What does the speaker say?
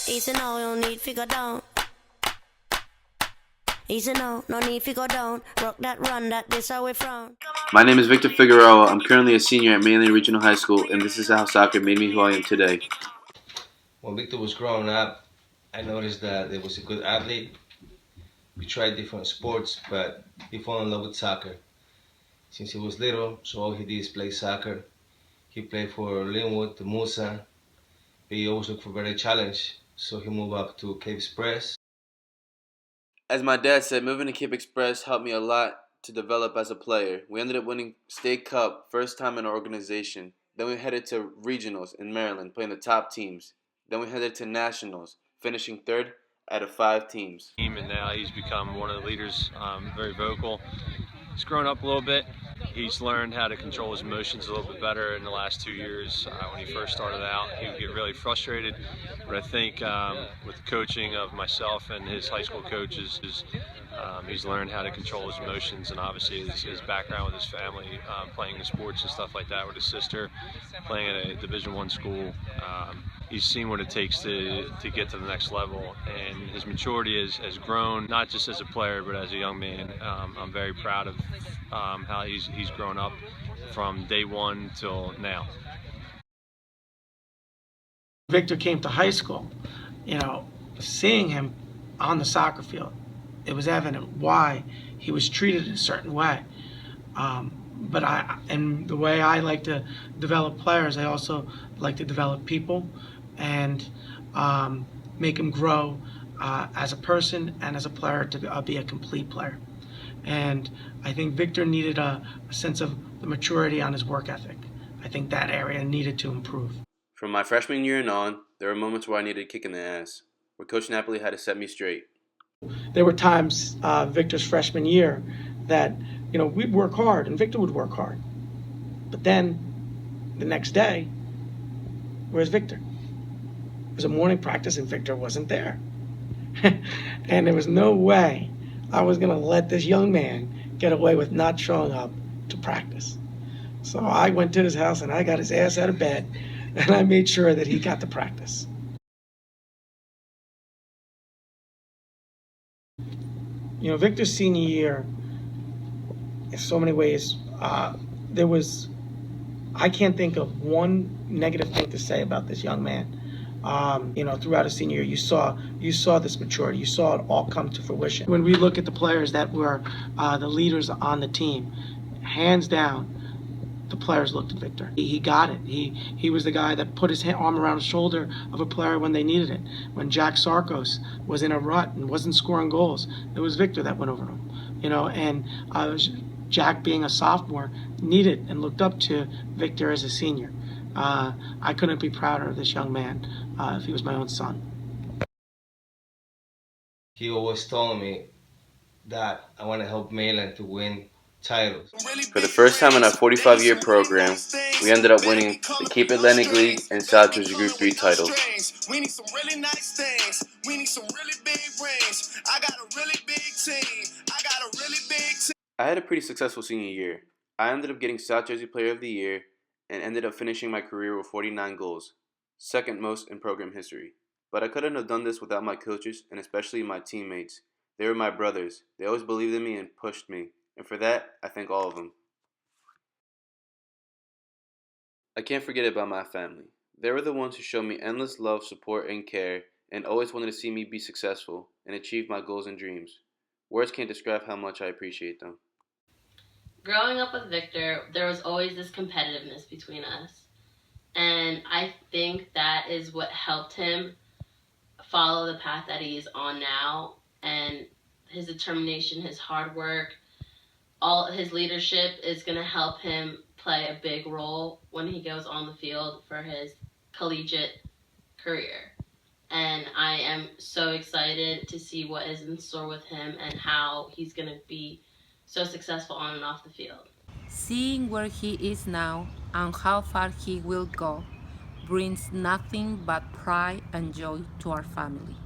Easy now, no need to go down. Easy now, no need to go down. Rock that run, that this how we frown. My name is Victor Figueroa. I'm currently a senior at Mainland Regional High School, and this is how soccer made me who I am today. When Victor was growing up, I noticed that he was a good athlete. We tried different sports, but he fell in love with soccer. Since he was little, so all he did is play soccer. He played for Linwood, the Musa, but he always looked for better challenge, so he moved up to Cape Express. As my dad said, moving to Cape Express helped me a lot to develop as a player. We ended up winning State Cup, first time in our organization. Then we headed to regionals in Maryland, playing the top teams. Then we headed to nationals, finishing third out of 5 teams. And now he's become one of the leaders, very vocal. He's grown up a little bit. He's learned how to control his emotions a little bit better in the last 2 years. When he first started out, he would get really frustrated. But I think with the coaching of myself and his high school coaches, he's learned how to control his emotions, and obviously his background with his family, playing the sports and stuff like that with his sister, playing at a Division I school. He's seen what it takes to get to the next level, and his maturity has grown, not just as a player, but as a young man. I'm very proud of how he's grown up from day one till now. Victor came to high school, seeing him on the soccer field, it was evident why he was treated in a certain way. And the way I like to develop players, I also like to develop people and make them grow as a person and as a player to be a complete player. And I think Victor needed a sense of the maturity on his work ethic. I think that area needed to improve. From my freshman year and on, there were moments where I needed a kick in the ass, where Coach Napoli had to set me straight. There were times Victor's freshman year that we'd work hard and Victor would work hard, but then the next day, where's Victor? It was a morning practice and Victor wasn't there. And there was no way I was going to let this young man get away with not showing up to practice. So I went to his house and I got his ass out of bed and I made sure that he got to practice. Victor's senior year, in so many ways, I can't think of one negative thing to say about this young man. Throughout his senior year, you saw this maturity. You saw it all come to fruition. When we look at the players that were the leaders on the team, hands down, the players looked at Victor. He got it. He was the guy that put his arm around the shoulder of a player when they needed it. When Jack Sarkos was in a rut and wasn't scoring goals, it was Victor that went over to him. Jack, being a sophomore, needed and looked up to Victor as a senior. I couldn't be prouder of this young man if he was my own son. He always told me that I want to help Mainland to win titles. For the first time in our 45-year program, we ended up winning the Cape Atlantic League and South Jersey Group 3 titles. We need some really nice things. We need some really big rings. I got a really big team. I had a pretty successful senior year. I ended up getting South Jersey Player of the Year and ended up finishing my career with 49 goals, second most in program history. But I couldn't have done this without my coaches and especially my teammates. They were my brothers. They always believed in me and pushed me. And for that, I thank all of them. I can't forget about my family. They were the ones who showed me endless love, support, and care, and always wanted to see me be successful and achieve my goals and dreams. Words can't describe how much I appreciate them. Growing up with Victor, there was always this competitiveness between us. And I think that is what helped him follow the path that he is on now. And his determination, his hard work, all his leadership is going to help him play a big role when he goes on the field for his collegiate career. And I am so excited to see what is in store with him and how he's going to be so successful on and off the field. Seeing where he is now and how far he will go brings nothing but pride and joy to our family.